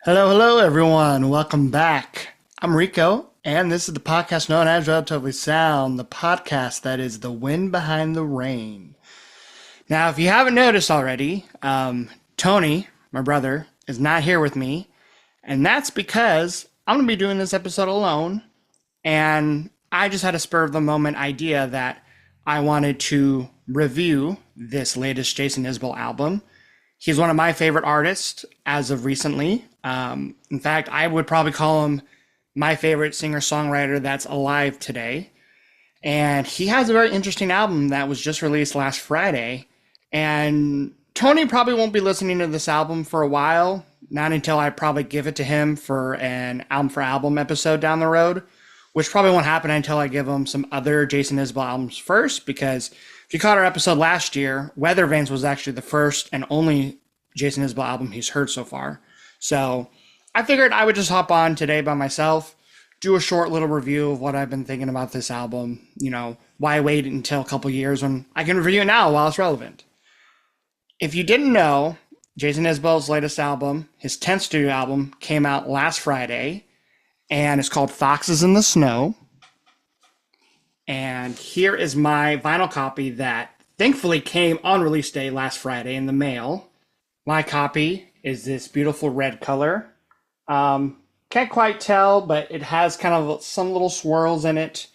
Hello, everyone. Welcome back. I'm Rico, and this is the podcast known as Relatively Sound, the podcast that is the wind behind the rain. Now, if you haven't noticed already, Tony, my brother, is not here with me, and that's because I'm going to be doing this episode alone, and I just had a spur of the moment idea that I wanted to review this latest Jason Isbell album. He's one of my favorite artists as of recently. In fact, I would probably call him my favorite singer-songwriter that's alive today. And he has a very interesting album that was just released last Friday. And Tony probably won't be listening to this album for a while, not until I probably give it to him for an album for album episode down the road, which probably won't happen until I give him some other Jason Isbell albums first, because if you caught our episode last year, Weather Vanes was actually the first and only Jason Isbell album he's heard so far. So I figured I would just hop on today by myself, do a short little review of what I've been thinking about this album. Why wait until a couple years when I can review it now while it's relevant? If you didn't know, Jason Isbell's latest album, his 10th studio album, came out last Friday, and it's called Foxes in the Snow. And here is my vinyl copy that thankfully came on release day last Friday in the mail. My copy is this beautiful red color. Can't quite tell, but it has kind of some little swirls in it.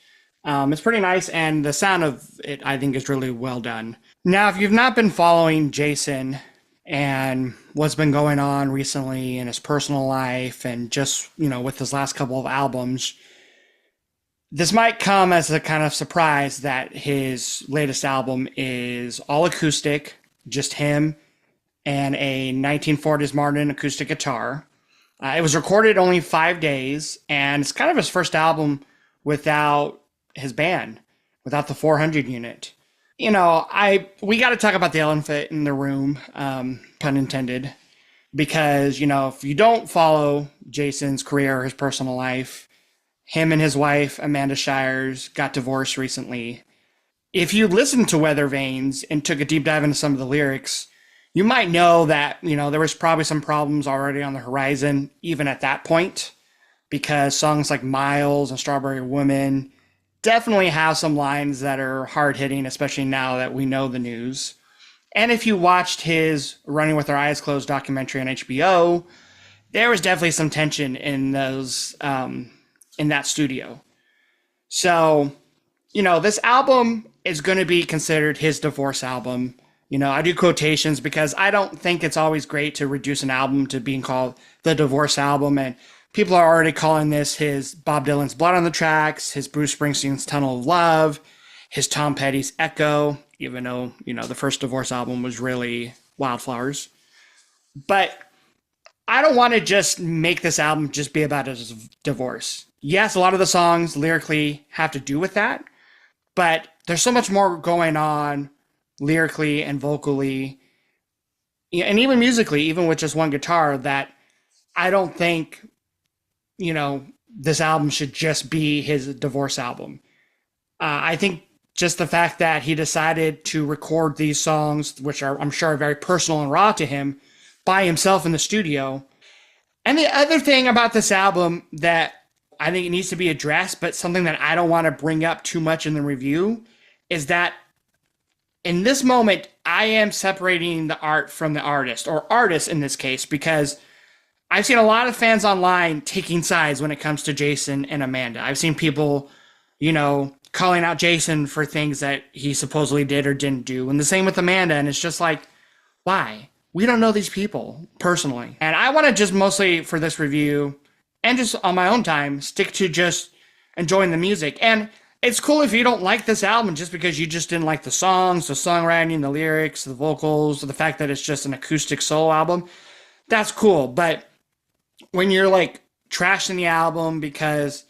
It's pretty nice, and the sound of it, I think, is really well done. Now, if you've not been following Jason and what's been going on recently in his personal life and just, with his last couple of albums, this might come as a kind of surprise that his latest album is all acoustic, just him and a 1940s Martin acoustic guitar. It was recorded only 5 days, and it's kind of his first album without his band, without the 400 unit. We got to talk about the elephant in the room, pun intended, because, if you don't follow Jason's career or his personal life, him and his wife, Amanda Shires, got divorced recently. If you listened to Weather Vanes and took a deep dive into some of the lyrics, you might know that, there was probably some problems already on the horizon, even at that point, because songs like Miles and Strawberry Woman definitely have some lines that are hard-hitting, especially now that we know the news. And if you watched his Running with Our Eyes Closed documentary on HBO, there was definitely some tension in those, in that studio. So, this album is going to be considered his divorce album. I do quotations because I don't think it's always great to reduce an album to being called the divorce album. And people are already calling this his Bob Dylan's Blood on the Tracks, his Bruce Springsteen's Tunnel of Love, his Tom Petty's Echo, even though, the first divorce album was really Wildflowers. But I don't want to just make this album just be about his divorce. Yes, a lot of the songs lyrically have to do with that, but there's so much more going on lyrically and vocally, and even musically, even with just one guitar, that I don't think, this album should just be his divorce album. I think just the fact that he decided to record these songs, which are, I'm sure, very personal and raw to him, by himself in the studio. And the other thing about this album that I think it needs to be addressed, but something that I don't want to bring up too much in the review, is that in this moment, I am separating the art from the artist, or artist in this case, because I've seen a lot of fans online taking sides when it comes to Jason and Amanda. I've seen people, calling out Jason for things that he supposedly did or didn't do, and the same with Amanda, and it's just like, why? We don't know these people personally. And I want to just mostly, for this review, and just on my own time, stick to just enjoying the music. And it's cool if you don't like this album just because you just didn't like the songs, the songwriting, the lyrics, the vocals, the fact that it's just an acoustic solo album. That's cool. But when you're like trashing the album because,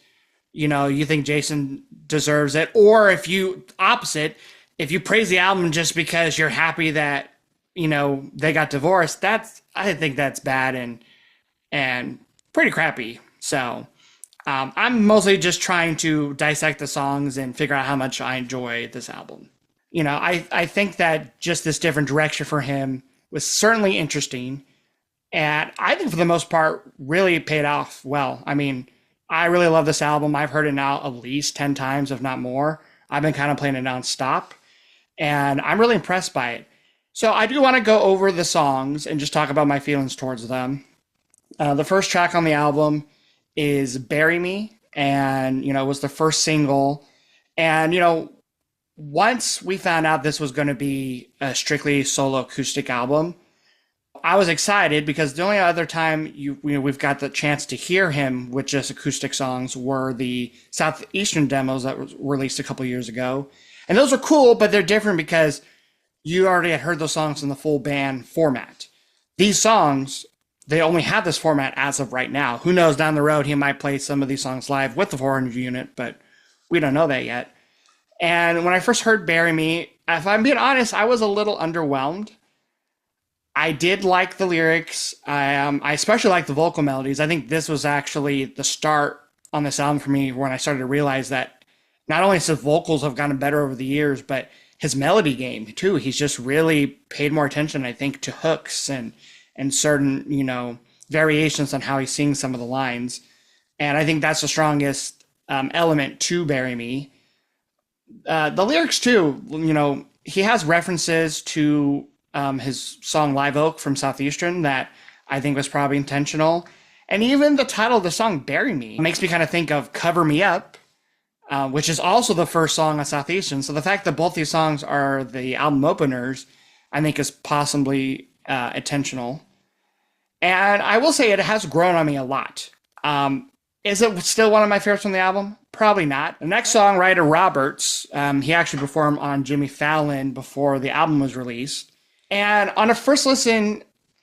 you think Jason deserves it, or if you praise the album just because you're happy that, they got divorced, I think that's bad and pretty crappy. So I'm mostly just trying to dissect the songs and figure out how much I enjoy this album. I think that just this different direction for him was certainly interesting. And I think for the most part, really paid off well. I mean, I really love this album. I've heard it now at least 10 times, if not more. I've been kind of playing it nonstop, and I'm really impressed by it. So I do want to go over the songs and just talk about my feelings towards them. The first track on the album is Bury Me, and, it was the first single. And, once we found out this was going to be a strictly solo acoustic album, I was excited because the only other time we've got the chance to hear him with just acoustic songs were the Southeastern demos that was released a couple years ago. And those are cool, but they're different because you already had heard those songs in the full band format. These songs, they only have this format as of right now. Who knows, down the road he might play some of these songs live with the 400 unit, but we don't know that yet. And when I first heard Bury Me, if I'm being honest, I was a little underwhelmed. I did like the lyrics. I especially like the vocal melodies. I think this was actually the start on this album for me when I started to realize that not only his vocals have gotten better over the years, but his melody game too. He's just really paid more attention, I think, to hooks and certain, variations on how he sings some of the lines. And I think that's the strongest element to Bury Me. The lyrics too, he has references to his song Live Oak from Southeastern that I think was probably intentional. And even the title of the song, Bury Me, makes me kind of think of Cover Me Up, which is also the first song on Southeastern. So the fact that both these songs are the album openers, I think is possibly intentional. And I will say it has grown on me a lot. Is it still one of my favorites from the album? Probably not. The next song, Ryder Roberts, he actually performed on Jimmy Fallon before the album was released. And on a first listen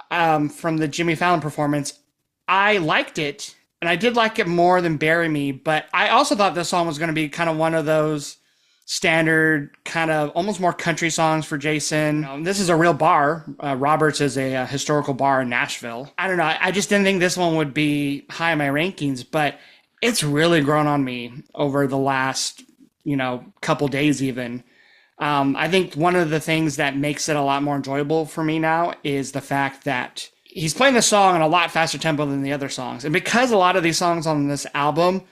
from the Jimmy Fallon performance, I liked it, and I did like it more than Bury Me, but I also thought this song was going to be kind of one of those standard, kind of almost more country songs for Jason. This is a real bar. Roberts is a historical bar in Nashville. I don't know. I just didn't think this one would be high in my rankings, but it's really grown on me over the last, couple days even. I think one of the things that makes it a lot more enjoyable for me now is the fact that he's playing the song in a lot faster tempo than the other songs. And because a lot of these songs on this album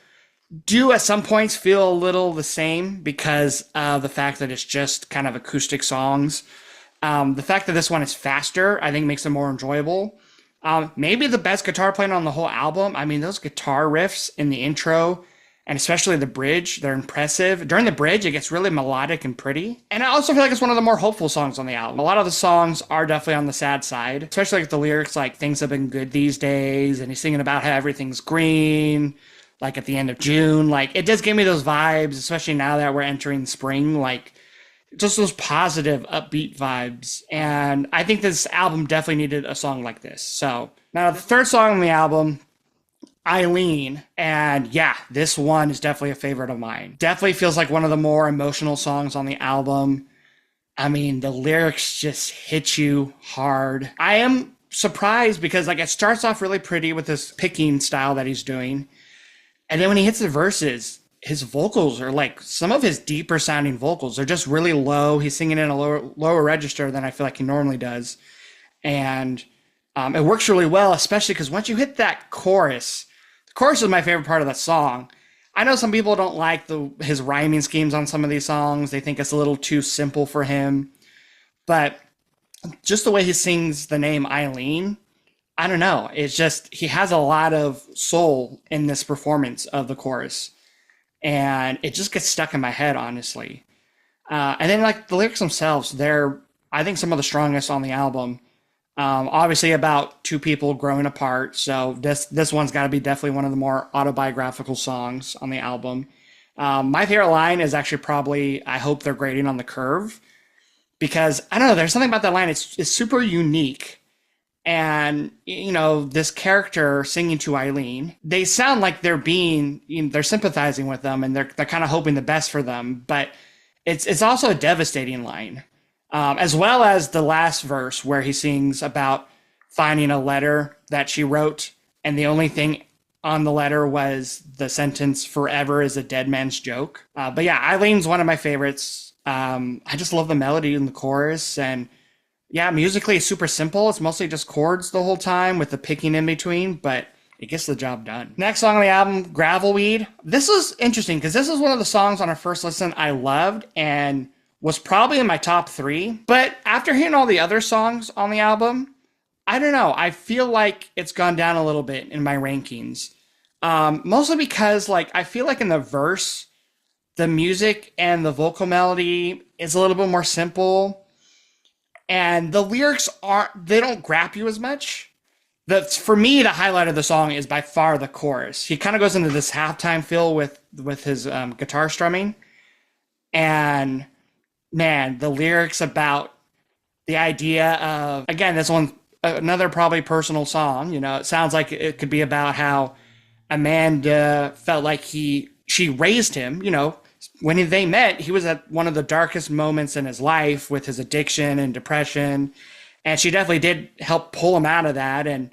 do at some points feel a little the same because of the fact that it's just kind of acoustic songs, the fact that this one is faster, I think makes it more enjoyable. Maybe the best guitar playing on the whole album. I mean, those guitar riffs in the intro and especially the bridge, they're impressive. During the bridge, it gets really melodic and pretty. And I also feel like it's one of the more hopeful songs on the album. A lot of the songs are definitely on the sad side, especially like the lyrics like things have been good these days, and he's singing about how everything's green, like at the end of June. Like, it does give me those vibes, especially now that we're entering spring, like just those positive, upbeat vibes. And I think this album definitely needed a song like this. So now the third song on the album, Eileen, and yeah, this one is definitely a favorite of mine. Definitely feels like one of the more emotional songs on the album. I mean, the lyrics just hit you hard. I am surprised because it starts off really pretty with this picking style that he's doing. And then when he hits the verses, his vocals are some of his deeper sounding vocals are just really low. He's singing in a lower register than I feel like he normally does. And it works really well, especially because once you hit that chorus, the chorus is my favorite part of that song. I know some people don't like his rhyming schemes on some of these songs. They think it's a little too simple for him. But just the way he sings the name Eileen, I don't know. It's just, he has a lot of soul in this performance of the chorus. And it just gets stuck in my head, honestly. And then the lyrics themselves, they're, I think, some of the strongest on the album. Obviously about two people growing apart. So this one's got to be definitely one of the more autobiographical songs on the album. My favorite line is actually probably, I hope they're grading on the curve. Because, I don't know, there's something about that line. It's super unique. And, this character singing to Eileen, they sound like they're they're sympathizing with them and they're kind of hoping the best for them. But it's also a devastating line. As well as the last verse where he sings about finding a letter that she wrote. And the only thing on the letter was the sentence, "Forever is a dead man's joke." But yeah, Eileen's one of my favorites. I just love the melody in the chorus, and Yeah, musically it's super simple. It's mostly just chords the whole time with the picking in between, but it gets the job done. Next song on the album, Gravelweed. This is interesting because this is one of the songs on our first listen I loved and was probably in my top three. But after hearing all the other songs on the album, I don't know. I feel like it's gone down a little bit in my rankings. Mostly because like I feel like in the verse, the music and the vocal melody is a little bit more simple, and the lyrics aren't they don't grab you as much. That's for me the highlight of the song is by far the chorus. He kind of goes into this halftime feel with his guitar strumming, and man, the lyrics about the idea of again this one another probably personal song. You know, it sounds like it could be about how Amanda felt like she raised him. You know, when they met, he was at one of the darkest moments in his life with his addiction and depression, and she definitely did help pull him out of that. And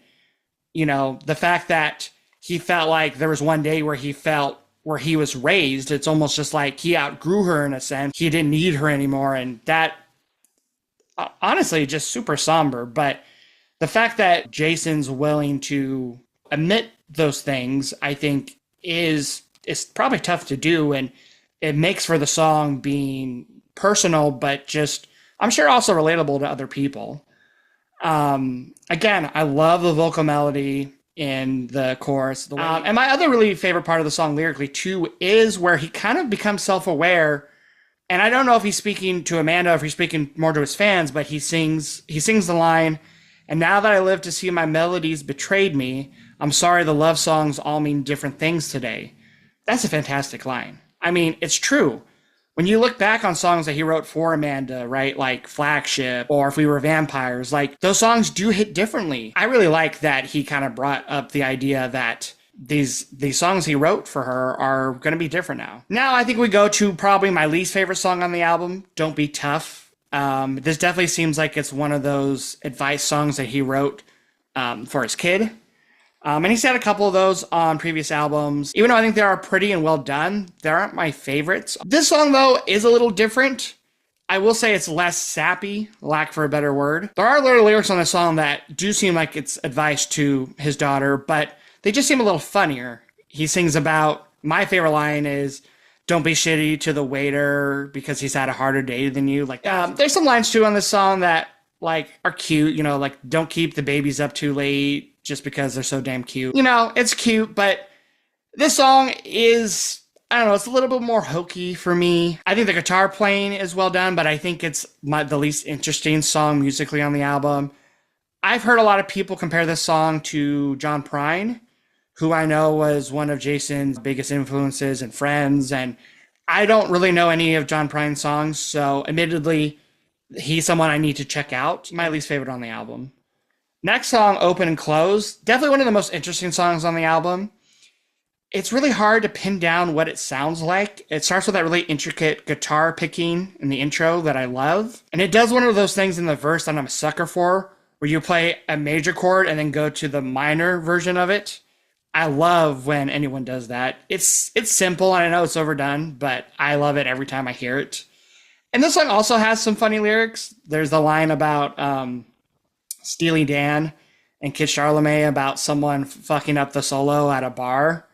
you know, the fact that he felt like there was one day where he felt where he was raised, it's almost just like he outgrew her in a sense. He didn't need her anymore, and that honestly just super somber. But the fact that Jason's willing to admit those things, I think, is probably tough to do, and it makes for the song being personal, but just I'm sure also relatable to other people. Again, I love the vocal melody in the chorus. And my other really favorite part of the song lyrically too is where he kind of becomes self-aware. And I don't know if he's speaking to Amanda, or if he's speaking more to his fans, but he sings the line, "And now that I live to see my melodies betrayed me, I'm sorry the love songs all mean different things today." That's a fantastic line. I mean, it's true. When you look back on songs that he wrote for Amanda, right, like Flagship or If We Were Vampires, like those songs do hit differently. I really like that he kind of brought up the idea that these songs he wrote for her are going to be different now. Now I think we go to probably my least favorite song on the album, Don't Be Tough. This definitely seems like it's one of those advice songs that he wrote for his kid. And he's had a couple of those on previous albums. Even though I think they are pretty and well done, they aren't my favorites. This song, though, is a little different. I will say it's less sappy, lack for a better word. There are little lyrics on the song that do seem like it's advice to his daughter, but they just seem a little funnier. He sings about, my favorite line is, "Don't be shitty to the waiter because he's had a harder day than you." Like, there's some lines too on this song that like are cute, you know, like "Don't keep the babies up too late just because they're so damn cute." You know, it's cute, but this song is, I don't know, it's a little bit more hokey for me. I think the guitar playing is well done, but I think it's the least interesting song musically on the album. I've heard a lot of people compare this song to John Prine, who I know was one of Jason's biggest influences and friends, and I don't really know any of John Prine's songs, so admittedly, he's someone I need to check out. My least favorite on the album. Next song, Open and Close. Definitely one of the most interesting songs on the album. It's really hard to pin down what it sounds like. It starts with that really intricate guitar picking in the intro that I love. And it does one of those things in the verse that I'm a sucker for, where you play a major chord and then go to the minor version of it. I love when anyone does that. It's simple and I know it's overdone, but I love it every time I hear it. And this song also has some funny lyrics. There's the line about Steely Dan and Kid Charlemagne about someone fucking up the solo at a bar.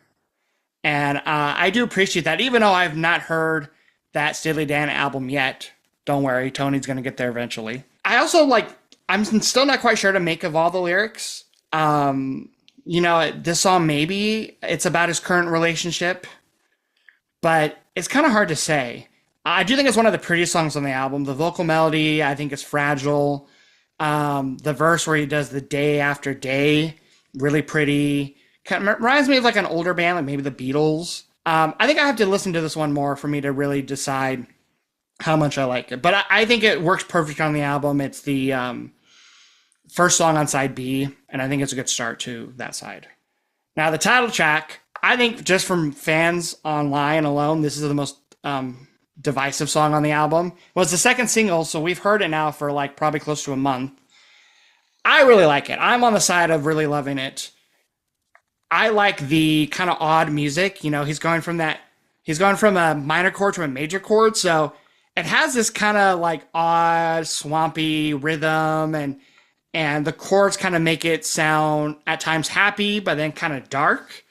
And I do appreciate that, even though I've not heard that Steely Dan album yet. Don't worry, Tony's going to get there eventually. I also I'm still not quite sure to make of all the lyrics. You know, this song, maybe it's about his current relationship, but it's kind of hard to say. I do think it's one of the prettiest songs on the album. The vocal melody, I think, is fragile. The verse where he does the day after day, really pretty. Kind of reminds me of like an older band, like maybe the Beatles. I think I have to listen to this one more for me to really decide how much I like it. But I think it works perfect on the album. It's the first song on side B, and I think it's a good start to that side. Now, the title track, I think just from fans online alone, this is the most divisive song on the album. It was the second single, so we've heard it now for like probably close to a month. I really like it. I'm on the side of really loving it. I like the kind of odd music. You know, he's going from a minor chord to a major chord, so it has this kind of like odd, swampy rhythm, and the chords kind of make it sound at times happy, but then kind of dark.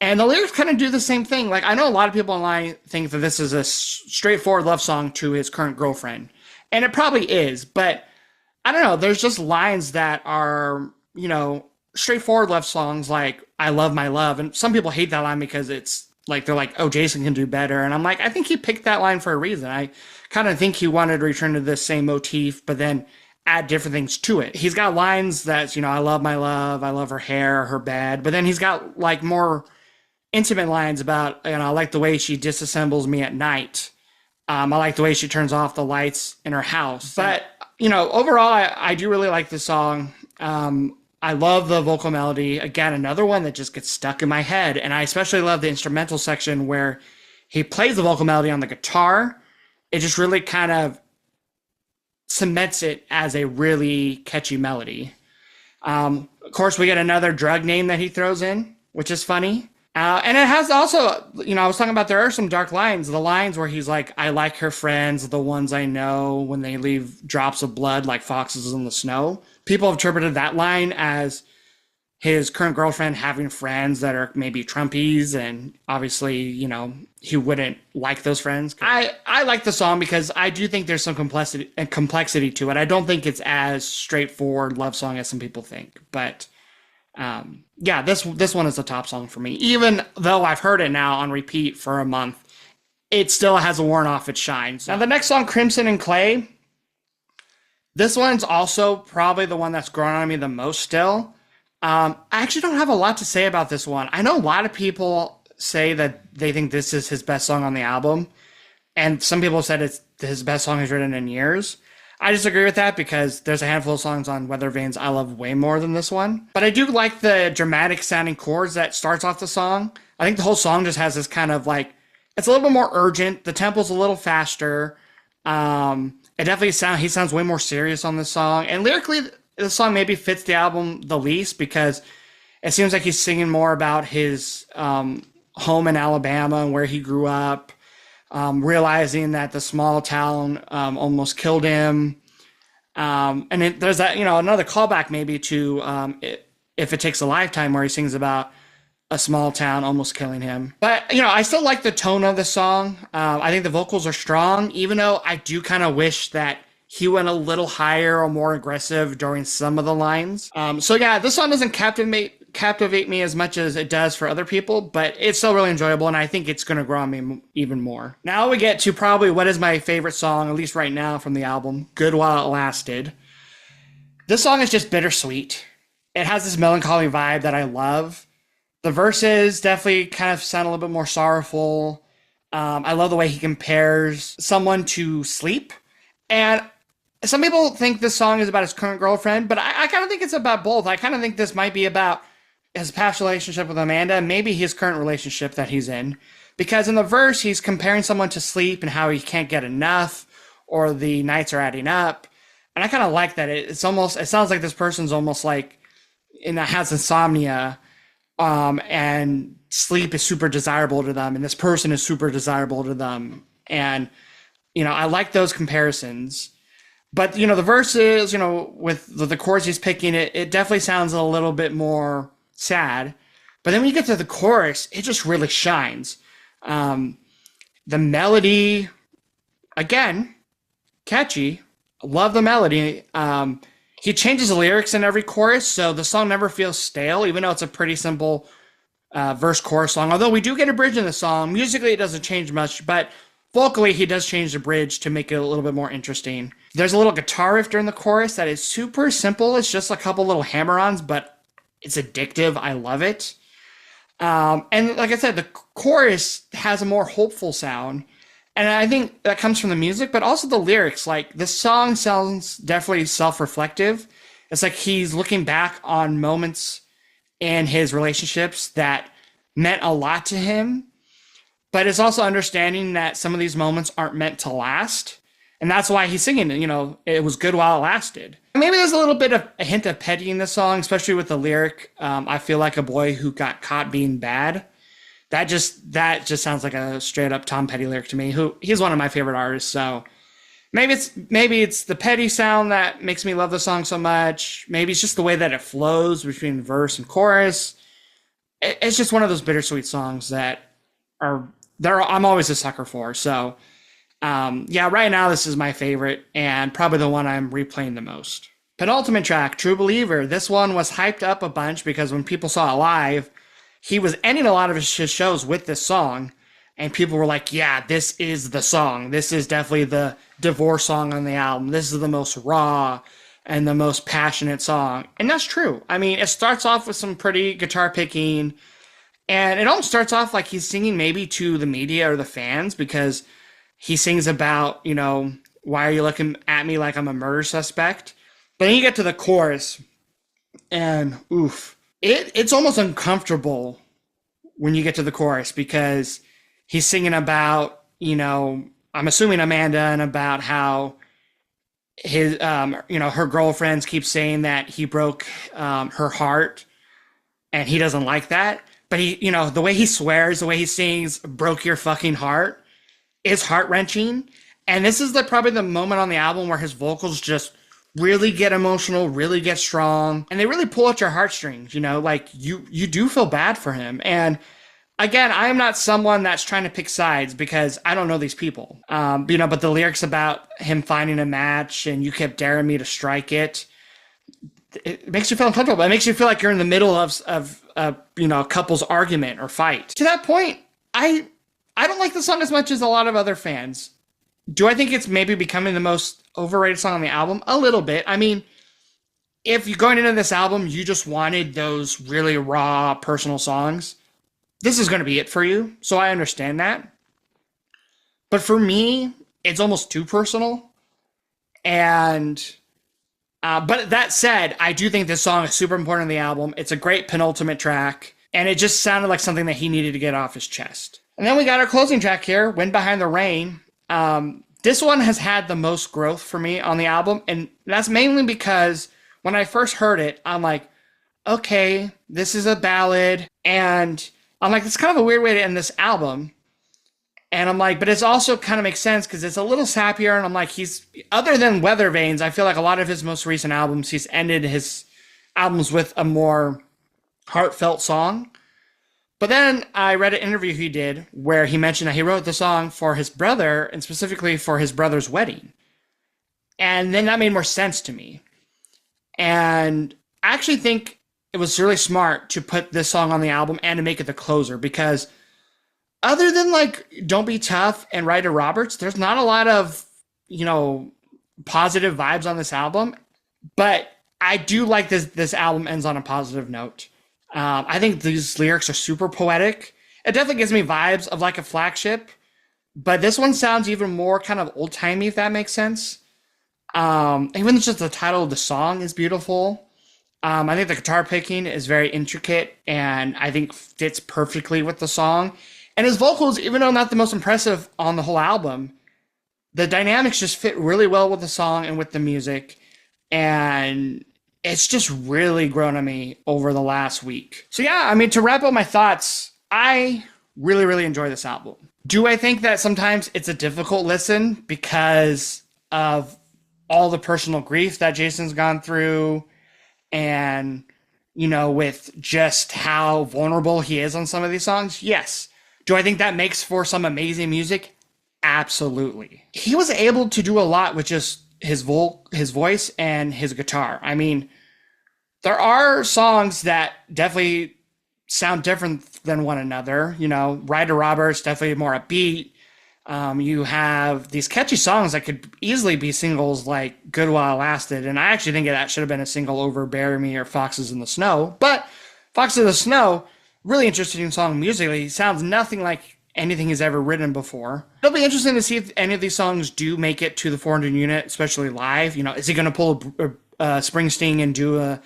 And the lyrics kind of do the same thing. Like, I know a lot of people online think that this is a straightforward love song to his current girlfriend. And it probably is, but I don't know. There's just lines that are, straightforward love songs like I love my love. And some people hate that line because it's like, they're like, oh, Jason can do better. And I'm like, I think he picked that line for a reason. I kind of think he wanted to return to this same motif, but then add different things to it. He's got lines that's, I love my love. I love her hair, her bed. But then he's got like more intimate lines about, I like the way she disassembles me at night. I like the way she turns off the lights in her house. But, overall, I do really like the song. I love the vocal melody. Again, another one that just gets stuck in my head. And I especially love the instrumental section where he plays the vocal melody on the guitar. It just really kind of cements it as a really catchy melody. Of course, we get another drug name that he throws in, which is funny. And it has also, I was talking about there are some dark lines. The lines where he's like, I like her friends, the ones I know, when they leave drops of blood like foxes in the snow. People have interpreted that line as his current girlfriend having friends that are maybe Trumpies. And obviously, he wouldn't like those friends. I like the song because I do think there's some complexity to it. I don't think it's as straightforward love song as some people think. But yeah, this one is a top song for me. Even though I've heard it now on repeat for a month, it still hasn't worn off its shine. Now, the next song, Crimson and Clay, this one's also probably the one that's grown on me the most still. I actually don't have a lot to say about this one. I know a lot of people say that they think this is his best song on the album, and some people said it's his best song he's written in years. I disagree with that because there's a handful of songs on Weather Vanes I love way more than this one. But I do like the dramatic sounding chords that starts off the song. I think the whole song just has this kind of like, it's a little bit more urgent. The tempo's a little faster. It definitely he sounds way more serious on this song. And lyrically, the song maybe fits the album the least because it seems like he's singing more about his home in Alabama and where he grew up. Realizing that the small town almost killed him. And there's that, another callback maybe to If It Takes a Lifetime, where he sings about a small town almost killing him. But, I still like the tone of the song. I think the vocals are strong, even though I do kind of wish that he went a little higher or more aggressive during some of the lines. So yeah, this song doesn't captivate me as much as it does for other people, but it's still really enjoyable, and I think it's going to grow on me even more. Now we get to probably what is my favorite song, at least right now, from the album, Good While It Lasted. This song is just bittersweet. It has this melancholy vibe that I love. The verses definitely kind of sound a little bit more sorrowful. I love the way he compares someone to sleep. And some people think this song is about his current girlfriend, but I kind of think it's about both. I kind of think this might be about his past relationship with Amanda and maybe his current relationship that he's in. Because in the verse, he's comparing someone to sleep and how he can't get enough or the nights are adding up. And I kind of like that. It sounds like this person's almost like, has insomnia, and sleep is super desirable to them, and this person is super desirable to them. And, I like those comparisons. But, the verses, with the chords he's picking, it definitely sounds a little bit more sad. But then when you get to the chorus, it just really shines. The melody, again, catchy. Love the melody. He changes the lyrics in every chorus, so the song never feels stale, even though it's a pretty simple verse-chorus song. Although we do get a bridge in the song. Musically, it doesn't change much, but vocally, he does change the bridge to make it a little bit more interesting. There's a little guitar riff during the chorus that is super simple. It's just a couple little hammer-ons, but it's addictive. I love it. And like I said, the chorus has a more hopeful sound. And I think that comes from the music, but also the lyrics. Like, the song sounds definitely self-reflective. It's like he's looking back on moments in his relationships that meant a lot to him. But it's also understanding that some of these moments aren't meant to last. And that's why he's singing, it was good while it lasted. Maybe there's a little bit of a hint of petty in the song, especially with the lyric, I feel like a boy who got caught being bad. That just sounds like a straight up Tom Petty lyric to me. Who he's one of my favorite artists, so maybe it's the Petty sound that makes me love the song so much. Maybe it's just the way that it flows between verse and chorus. It's just one of those bittersweet songs that are there. I'm always a sucker for. So yeah, right now this is my favorite and probably the one I'm replaying the most. Penultimate track, True Believer. This one was hyped up a bunch because when people saw it live, he was ending a lot of his shows with this song, and people were like, yeah, this is the song. This is definitely the divorce song on the album. This is the most raw and the most passionate song. And that's true. I mean, it starts off with some pretty guitar picking, and it almost starts off like he's singing maybe to the media or the fans because he sings about, why are you looking at me like I'm a murder suspect? But then you get to the chorus, and oof, it's almost uncomfortable when you get to the chorus because he's singing about, I'm assuming Amanda, and about how his, her girlfriends keep saying that he broke her heart, and he doesn't like that. But the way he swears, the way he sings, broke your fucking heart, is heart wrenching. And this is probably the moment on the album where his vocals just really get emotional, really get strong, and they really pull at your heartstrings. Like you do feel bad for him. And again, I am not someone that's trying to pick sides because I don't know these people. But the lyrics about him finding a match and you kept daring me to strike it, it makes you feel uncomfortable. It makes you feel like you're in the middle of a couple's argument or fight. To that point, I don't like the song as much as a lot of other fans. Do I think it's maybe becoming the most overrated song on the album? A little bit. I mean, if you're going into this album, you just wanted those really raw, personal songs, this is going to be it for you. So I understand that. But for me, it's almost too personal. And, but that said, I do think this song is super important on the album. It's a great penultimate track. And it just sounded like something that he needed to get off his chest. And then we got our closing track here, Wind Behind the Rain. This one has had the most growth for me on the album, and that's mainly because when I first heard it, I'm like, okay, this is a ballad, and I'm like, it's kind of a weird way to end this album. And I'm like, but it's also kind of makes sense because it's a little sappier, and I'm like, other than Weather Vanes, I feel like a lot of his most recent albums, he's ended his albums with a more heartfelt song. But then I read an interview he did where he mentioned that he wrote the song for his brother and specifically for his brother's wedding. And then that made more sense to me. And I actually think it was really smart to put this song on the album and to make it the closer because other than like Don't Be Tough and Ryder Roberts, there's not a lot of, positive vibes on this album. But I do like this album ends on a positive note. I think these lyrics are super poetic. It definitely gives me vibes of like a Flagship, but this one sounds even more kind of old-timey, if that makes sense. Even just the title of the song is beautiful. I think the guitar picking is very intricate and I think fits perfectly with the song. And his vocals, even though not the most impressive on the whole album, the dynamics just fit really well with the song and with the music. And it's just really grown on me over the last week. So yeah, I mean, to wrap up my thoughts, I really, really enjoy this album. Do I think that sometimes it's a difficult listen because of all the personal grief that Jason's gone through and, with just how vulnerable he is on some of these songs? Yes. Do I think that makes for some amazing music? Absolutely. He was able to do a lot with just his voice and his guitar. I mean, there are songs that definitely sound different than one another. Ryder Roberts, definitely more upbeat. You have these catchy songs that could easily be singles like Good While It Lasted. And I actually think that should have been a single over Bury Me or Foxes in the Snow. But Foxes in the Snow, really interesting song musically. It sounds nothing like anything he's ever written before. It'll be interesting to see if any of these songs do make it to the 400 unit, especially live. Is he going to pull a Springsteen and do an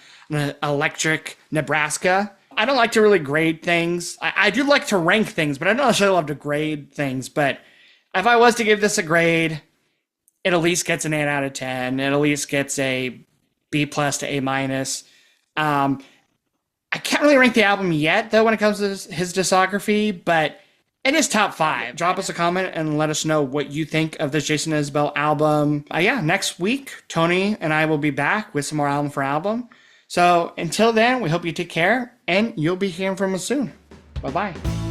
electric Nebraska? I don't like to really grade things. I do like to rank things, but I don't necessarily love to grade things. But if I was to give this a grade, it at least gets an 8 out of 10. It at least gets a B plus to A minus. I can't really rank the album yet, though, when it comes to his discography, but it is top 5. Drop us a comment and let us know what you think of this Jason Isbell album. Yeah, next week, Tony and I will be back with some more album for album. So until then, we hope you take care, and you'll be hearing from us soon. Bye-bye.